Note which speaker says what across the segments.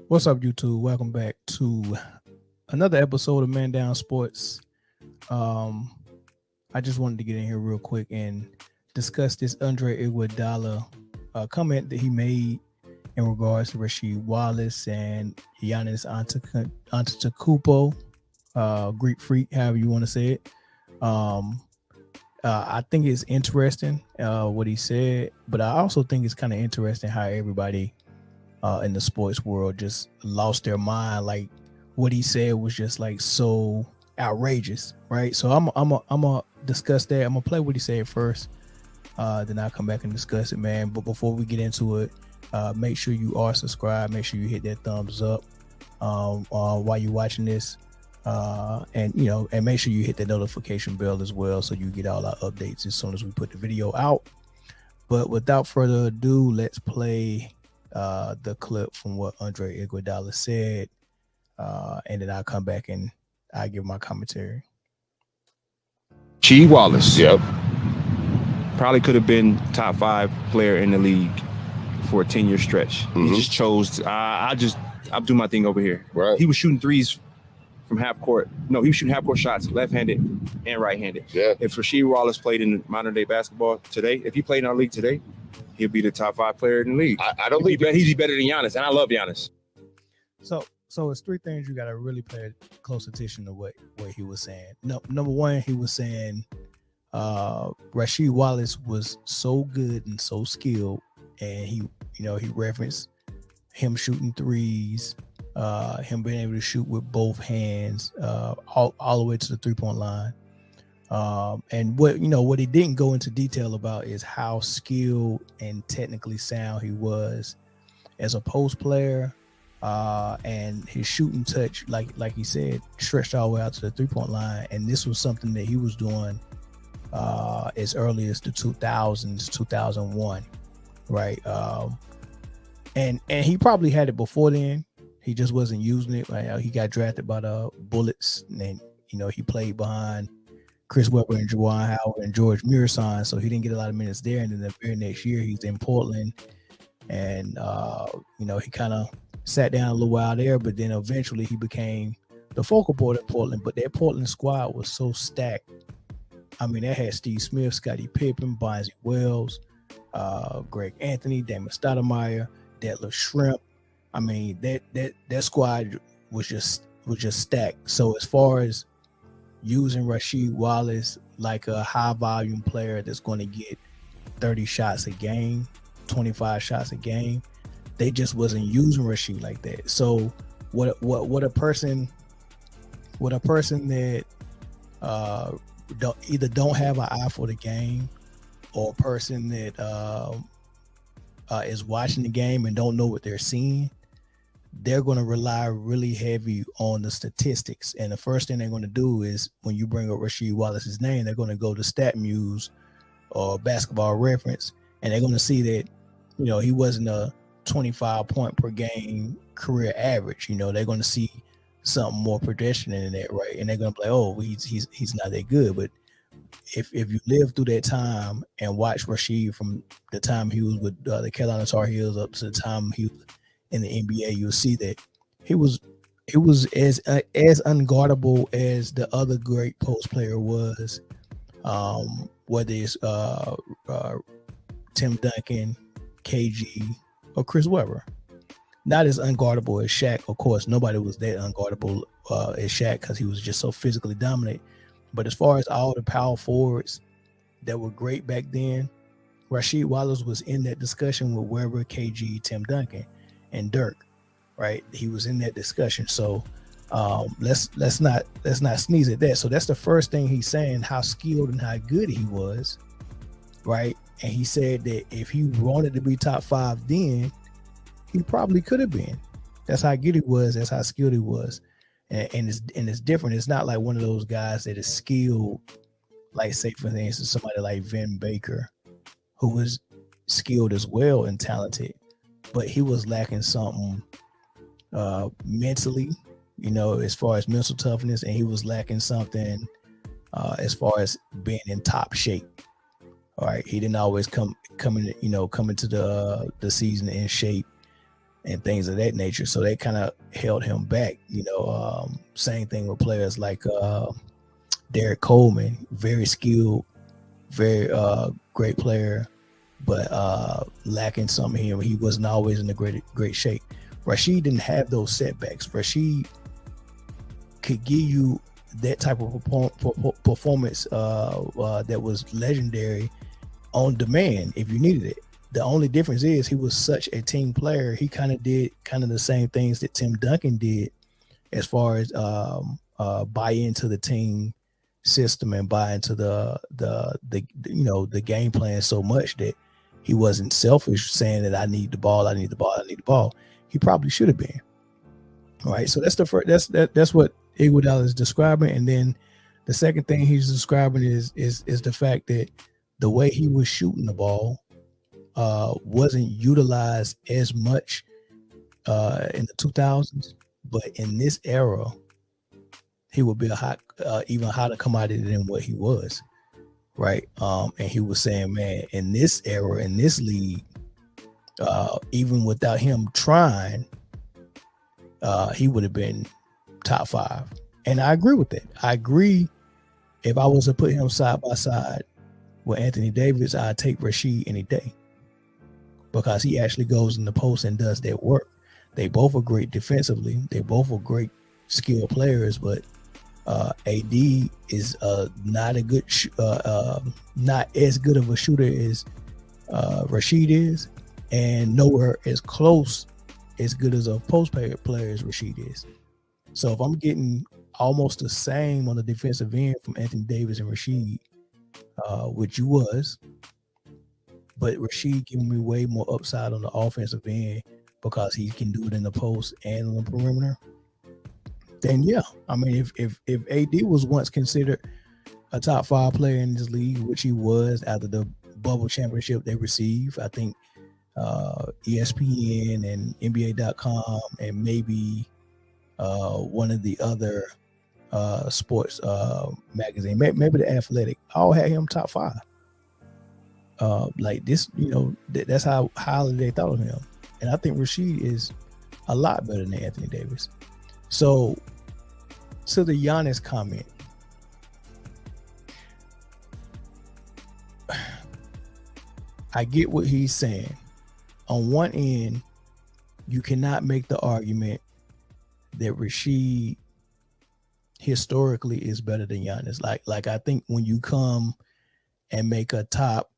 Speaker 1: What's up, YouTube? Welcome back to another episode of Man Down Sports. Um, I just wanted to get in here real quick and discuss this Andre Iguodala comment that he made in regards to Rasheed Wallace and Giannis Antetokounmpo, Greek Freak, however you want to say it. I think it's interesting what he said, but I also think it's kind of interesting how everybody in the sports world just lost their mind. Like what he said was just like so outrageous, right? So I'm gonna discuss that. I'm gonna play what he said first, then I'll come back and discuss it, man. But before we get into it, make sure you are subscribed. Make sure you hit that thumbs up while you're watching this, and make sure you hit the notification bell as well, so you get all our updates as soon as we put the video out. But without further ado, let's play the clip from what Andre Iguodala said, and then I'll come back and I'll give my commentary.
Speaker 2: Rasheed Wallace,
Speaker 3: Yep.
Speaker 2: probably could have been top 5 player in the league for a 10-year stretch. He just chose. I'll do my thing over here.
Speaker 3: Right.
Speaker 2: He was shooting threes from half court. No, he was shooting half court shots, left-handed and right-handed.
Speaker 3: Yeah.
Speaker 2: If Rasheed Wallace played in modern day basketball today, if he played in our league today, he'll be the top 5 player in the league.
Speaker 3: I don't think
Speaker 2: he'd be better than Giannis, and I love Giannis.
Speaker 1: So it's 3 things you got to really pay close attention to what he was saying. No, number one, he was saying Rasheed Wallace was so good and so skilled, and he referenced him shooting threes, him being able to shoot with both hands, all the way to the 3-point line. And what he didn't go into detail about is how skilled and technically sound he was as a post player, and his shooting touch, like he said, stretched all the way out to the 3-point line. And this was something that he was doing as early as the 2000s, 2001, right? And he probably had it before then. He just wasn't using it. Right? He got drafted by the Bullets, and then he played behind Chris Webber and Juwan Howard and George Murison, so he didn't get a lot of minutes there. And then the very next year, he's in Portland, and he kind of sat down a little while there, but then eventually he became the focal point in Portland. But that Portland squad was so stacked. I mean, they had Steve Smith, Scottie Pippen, Bonzi Wells, Greg Anthony, Damon Stoudemire, Detlef Schrempf. I mean, that squad was just stacked. So as far as using Rasheed Wallace like a high volume player that's going to get 30 shots a game, 25 shots a game, they just wasn't using Rasheed like that. So what a person that don't have an eye for the game, or a person that is watching the game and don't know what they're seeing, they're going to rely really heavy on the statistics. And the first thing they're going to do is, when you bring up Rasheed Wallace's name, they're going to go to StatMuse or Basketball Reference, and they're going to see that he wasn't a 25 point per game career average. They're going to see something more pedestrian than that, right? And they're going to be like, oh, he's not that good. But if you live through that time and watch Rasheed from the time he was with the Carolina Tar Heels up to the time he was in the NBA, you'll see that he was as unguardable as the other great post player was, whether it's Tim Duncan, KG, or Chris Webber. Not as unguardable as Shaq. Of course, nobody was that unguardable as Shaq, because he was just so physically dominant. But as far as all the power forwards that were great back then, Rasheed Wallace was in that discussion with Webber, KG, Tim Duncan, and Dirk, right? He was in that discussion. So let's not sneeze at that. So that's the first thing he's saying, how skilled and how good he was, right? And he said that if he wanted to be top 5 then, he probably could have been. That's how good he was. That's how skilled he was. And it's different. It's not like one of those guys that is skilled, like, say, for instance, somebody like Vin Baker, who was skilled as well and talented, but he was lacking something mentally, as far as mental toughness, and he was lacking something as far as being in top shape. All right, he didn't always come into the season in shape and things of that nature. So they kind of held him back. Same thing with players like Derek Coleman, very skilled, very great player, but lacking something here. He wasn't always in a great shape. Rasheed didn't have those setbacks. Rasheed could give you that type of performance that was legendary on demand if you needed it. The only difference is he was such a team player. He kind of did the same things that Tim Duncan did, as far as buy into the team system and buy into the game plan so much that he wasn't selfish, saying that I need the ball. He probably should have been. All right, so that's the first. That's what Iguodala is describing, and then the second thing he's describing is the fact that the way he was shooting the ball wasn't utilized as much in the 2000s, but in this era, he would be even hotter commodity than what he was, right? And he was saying, man, in this era, in this league, even without him trying, he would have been top 5. And I agree with that. I agree. If I was to put him side by side with Anthony Davis, I'd take Rasheed any day, because he actually goes in the post and does that work. They both are great defensively. They both are great skilled players, but AD is not as good of a shooter as Rasheed is, and nowhere as close as good as a post player as Rasheed is. So if I'm getting almost the same on the defensive end from Anthony Davis and Rasheed, which you was, but Rasheed giving me way more upside on the offensive end because he can do it in the post and on the perimeter, then yeah. I mean, if AD was once considered a top 5 player in this league, which he was after the bubble championship they received, I think ESPN and NBA.com and maybe one of the other sports magazine, maybe The Athletic, all had him top 5. Like this, that's how highly they thought of him. And I think Rasheed is a lot better than Anthony Davis. So to the Giannis comment, I get what he's saying. On one end, you cannot make the argument that Rasheed historically is better than Giannis. Like I think when you come and make a top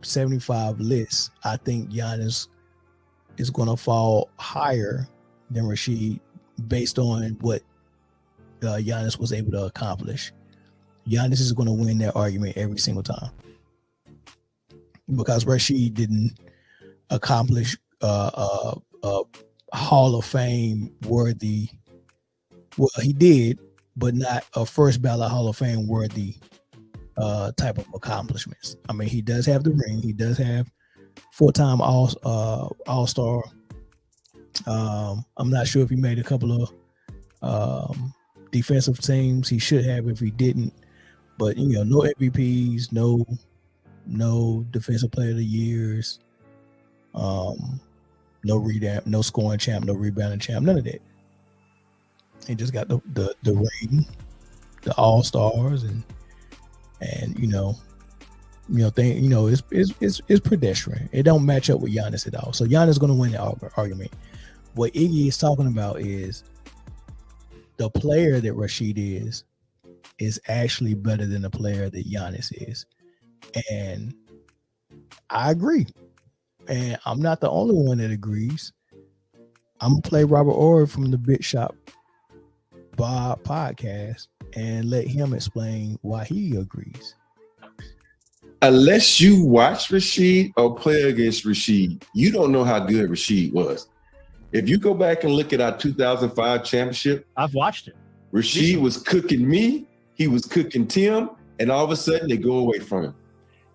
Speaker 1: 75 list, I think Giannis is going to fall higher than Rasheed based on what Giannis was able to accomplish. Giannis is going to win that argument every single time because Rasheed didn't accomplish a Hall of Fame worthy. Well, he did, but not a first ballot Hall of Fame worthy type of accomplishments. I mean, he does have the ring. He does have 4-time All-Star. I'm not sure if he made a couple of defensive teams. He should have if he didn't. But no MVPs, no defensive player of the years, no scoring champ, no rebounding champ, none of that. He just got the ring, the All-Stars, and it's pedestrian. It don't match up with Giannis at all. So Giannis is going to win the argument. What Iggy is talking about is the player that Rasheed is actually better than the player that Giannis is. And I agree. And I'm not the only one that agrees. I'm going to play Robert Ory from the Bit Shop Bob podcast and let him explain why he agrees.
Speaker 3: Unless you watch Rasheed or play against Rasheed, you don't know how good Rasheed was. If you go back and look at our 2005 championship,
Speaker 4: I've watched it.
Speaker 3: Rasheed was cooking me, he was cooking Tim, and all of a sudden they go away from him.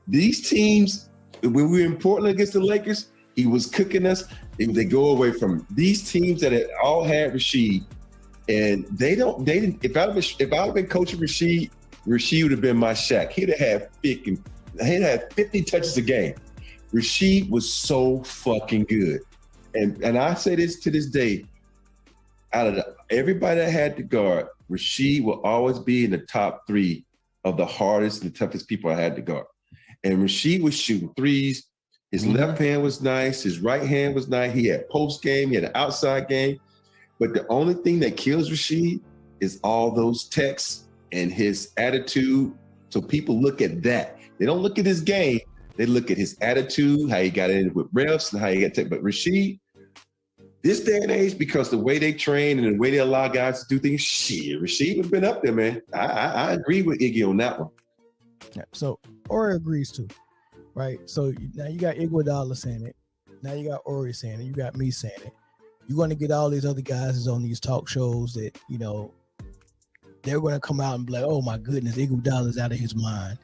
Speaker 3: These teams, when we were in Portland against the Lakers, he was cooking us, they go away from him. These teams that had all had Rasheed, and they didn't. If I'd been coaching Rasheed would have been my Shaq. He'd have had 50 touches a game. Rasheed was so fucking good. And I say this to this day, out of everybody that had to guard, Rasheed will always be in the top 3 of the hardest and the toughest people I had to guard. And Rasheed was shooting threes. His left hand was nice. His right hand was nice. He had post game. He had an outside game. But the only thing that kills Rasheed is all those texts and his attitude. So people look at that. They don't look at his game. They look at his attitude, how he got in with refs, and how he got to. But Rasheed, this day and age, because the way they train and the way they allow guys to do things, Rasheed would have been up there, man. I agree with Iggy on that one.
Speaker 1: Yeah, so Ori agrees too, right? So now you got Iguodala saying it. Now you got Ori saying it. You got me saying it. You're going to get all these other guys on these talk shows that, you know, they're going to come out and be like, oh my goodness, Iguodala's out of his mind.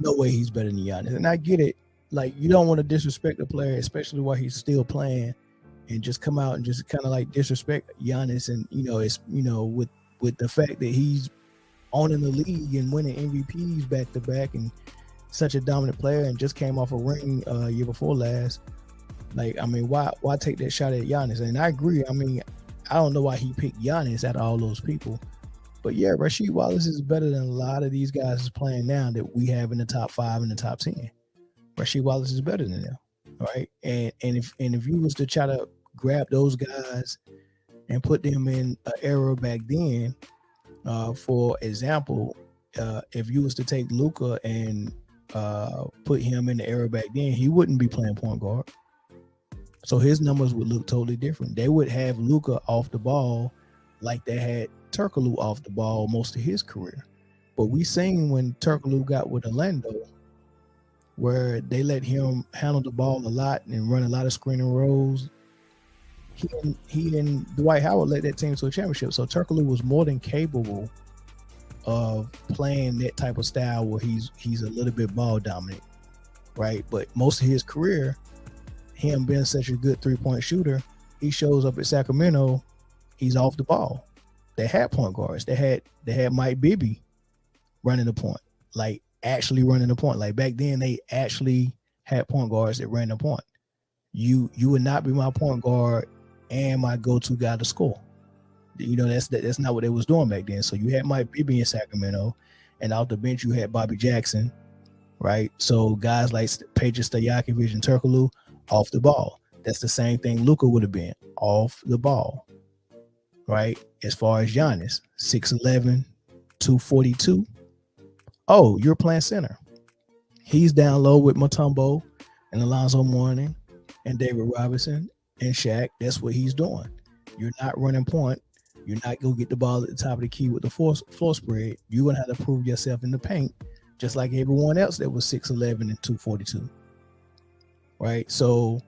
Speaker 1: No way he's better than Giannis. And I get it. Like, you don't want to disrespect the player, especially while he's still playing, and just come out and just kind of like disrespect Giannis. And, you know, it's, you know, with the fact that he's owning the league and winning MVPs back to back and such a dominant player and just came off a ring year before last. Like, I mean, why take that shot at Giannis? And I agree. I mean, I don't know why he picked Giannis out of all those people. But yeah, Rasheed Wallace is better than a lot of these guys is playing now that we have in the top 5 and the top 10. Rasheed Wallace is better than them, right? And if you was to try to grab those guys and put them in an era back then, for example, if you was to take Luka and put him in the era back then, he wouldn't be playing point guard. So his numbers would look totally different. They would have Luka off the ball like they had Turkoglu off the ball most of his career. But we seen when Turkoglu got with Orlando, where they let him handle the ball a lot and run a lot of screening rolls. He and Dwight Howard led that team to a championship. So Turkoglu was more than capable of playing that type of style where he's a little bit ball dominant, right? But most of his career, him being such a good 3-point shooter, he shows up at Sacramento, he's off the ball. They had point guards. They had Mike Bibby running the point, like actually running the point. Like back then, they actually had point guards that ran the point. You would not be my point guard and my go-to guy to score. You know, that's not what they was doing back then. So you had Mike Bibby in Sacramento, and off the bench you had Bobby Jackson, right? So guys like Peja Stojakovic and Turkoglu off the ball. That's the same thing Luka would have been, off the ball, right? As far as Giannis, 6'11", 242. Oh, you're playing center. He's down low with Mutombo and Alonzo Mourning and David Robinson and Shaq. That's what he's doing. You're not running point. You're not going to get the ball at the top of the key with the floor spread. You're going to have to prove yourself in the paint, just like everyone else that was 6'11" and 242. Right? So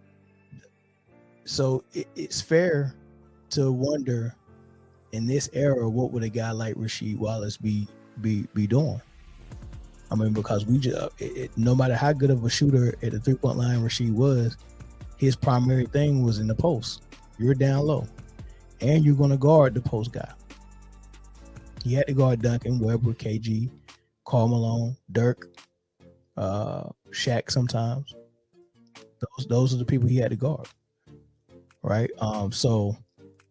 Speaker 1: it's fair to wonder in this era, what would a guy like Rasheed Wallace be doing? I mean, because we just no matter how good of a shooter at the 3-point line Rasheed was, his primary thing was in the post. You're down low, and you're going to guard the post guy. He had to guard Duncan, Webber, KG, Karl Malone, Dirk, Shaq sometimes. Those are the people he had to guard, right? So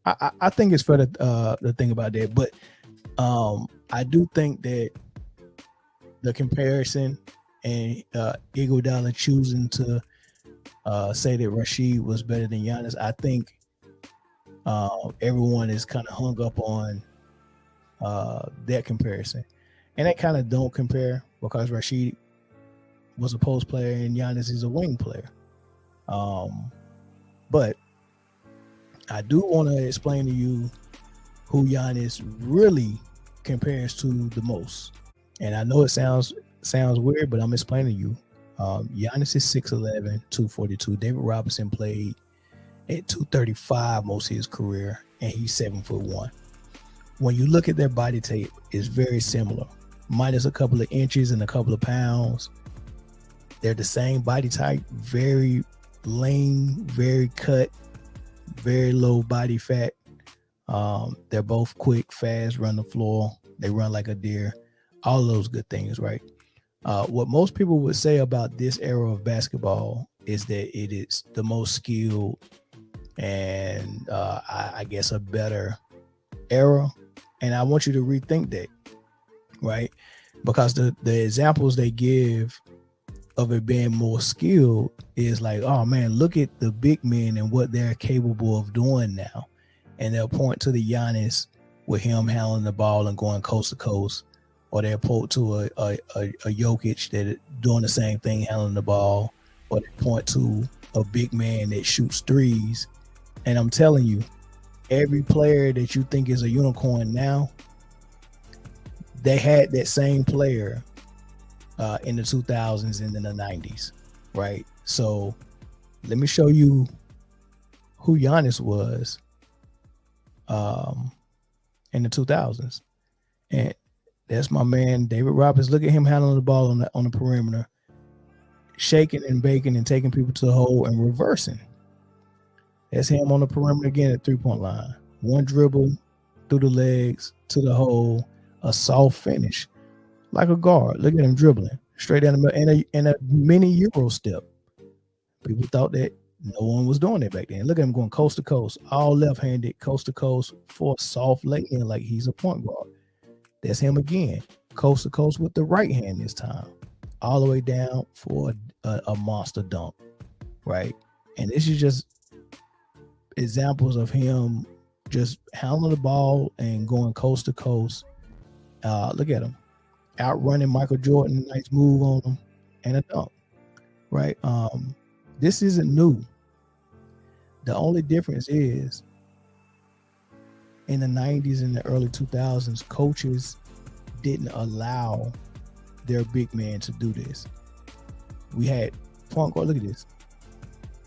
Speaker 1: I think it's fair to think about that, but I do think that the comparison and Iguodala choosing to say that Rasheed was better than Giannis, I think everyone is kind of hung up on that comparison, and that kind of don't compare because Rasheed was a post player and Giannis is a wing player. But I do want to explain to you who Giannis really compares to the most. And I know it sounds weird, but I'm explaining to you. Giannis is 6'11", 242. David Robinson played at 235 most of his career, and he's 7'1". When you look at their body type, it's very similar, minus a couple of inches and a couple of pounds. They're the same body type, very lean, very cut, very low body fat. They're both quick, fast, run the floor. They run like a deer. All those good things, right? What most people would say about this era of basketball is that it is the most skilled and I guess a better era. And I want you to rethink that, right? Because the examples they give of it being more skilled is like, oh man, look at the big men and what they're capable of doing now. And they'll point to the Giannis with him handling the ball and going coast to coast, or they'll point to a Jokic that doing the same thing, handling the ball, or they point to a big man that shoots threes. And I'm telling you, every player that you think is a unicorn now, they had that same player in the 2000s and in the 90s, right? So let me show you who Giannis was in the 2000s. And that's my man, David Roberts. Look at him handling the ball on the perimeter, shaking and baking and taking people to the hole and reversing. That's him on the perimeter again at 3-point line. One dribble through the legs to the hole, a soft finish like a guard. Look at him dribbling straight down the middle and a mini Euro step. People thought that no one was doing that back then. Look at him going coast to coast, all left-handed, coast to coast for a soft lay-in like he's a point guard. That's him again, coast to coast with the right hand this time, all the way down for a monster dunk, right? And this is just examples of him just handling the ball and going coast to coast. Look at him, outrunning Michael Jordan, nice move on him, and a dunk, right? This isn't new. The only difference is in the 90s and the early 2000s, coaches didn't allow their big man to do this. We had point guard, look at this,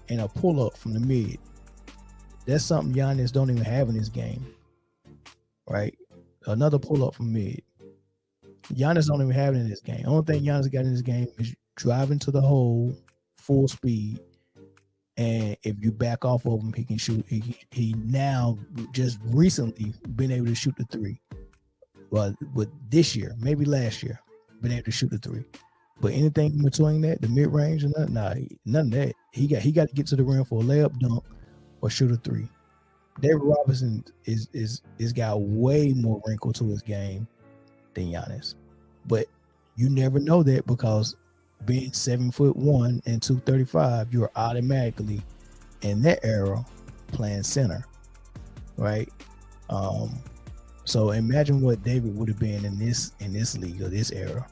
Speaker 1: and a pull-up from the mid. That's something Giannis don't even have in his game, right? Another pull-up from mid. Giannis don't even have it in his game. Only thing Giannis got in his game is driving to the hole full speed, and if you back off of him, he can shoot. He now just recently been able to shoot the three. Well, with this year, maybe last year, been able to shoot the three. But anything in between that, the mid range and none of that. He got to get to the rim for a layup, dunk, or shoot a three. David Robinson is got way more wrinkle to his game than Giannis, but you never know that because being 7'1" and 235, you're automatically in that era playing center, right? So imagine what David would have been in this league or this era.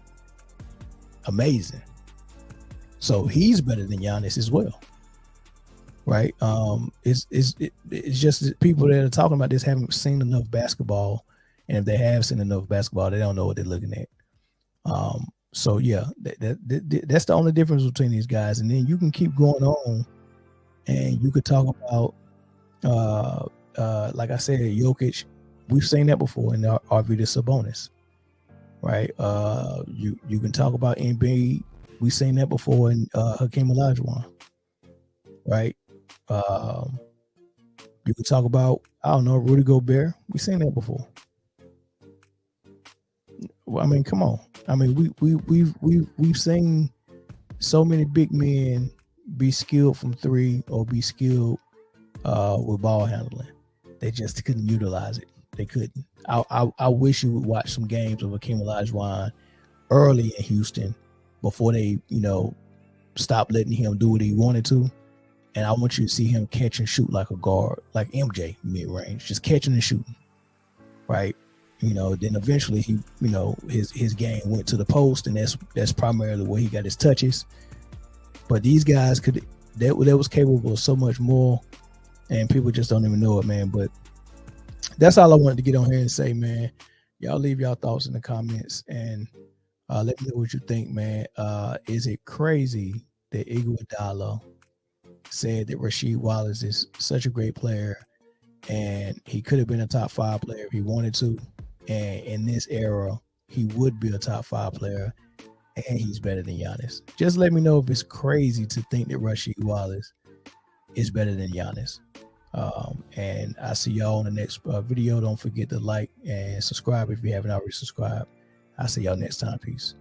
Speaker 1: Amazing. So he's better than Giannis as well, right? It's just that people that are talking about this haven't seen enough basketball, and if they have seen enough basketball, they don't know what they're looking at. So yeah, that's the only difference between these guys. And then you can keep going on, and you could talk about, like I said, Jokic. We've seen that before in Arvydas Sabonis, right? You can talk about Embiid. We've seen that before in Hakeem Olajuwon, right? You could talk about, I don't know, Rudy Gobert. We've seen that before. Well, I mean, come on. I mean, we've seen so many big men be skilled from three or be skilled with ball handling. They just couldn't utilize it. They couldn't. I wish you would watch some games of Hakeem Olajuwon early in Houston before they, stopped letting him do what he wanted to. And I want you to see him catch and shoot like a guard, like MJ mid-range, just catching and shooting, right? Then eventually he, his game went to the post, and that's primarily where he got his touches. But these guys that was capable of so much more, and people just don't even know it, man. But that's all I wanted to get on here and say, man. Y'all leave y'all thoughts in the comments and let me know what you think, man. Is it crazy that Iguodala said that Rasheed Wallace is such a great player and he could have been a top 5 player if he wanted to? And in this era, he would be a top 5 player, and he's better than Giannis. Just let me know if it's crazy to think that Rasheed Wallace is better than Giannis. And I see y'all on the next video. Don't forget to like and subscribe if you haven't already subscribed. I'll see y'all next time. Peace.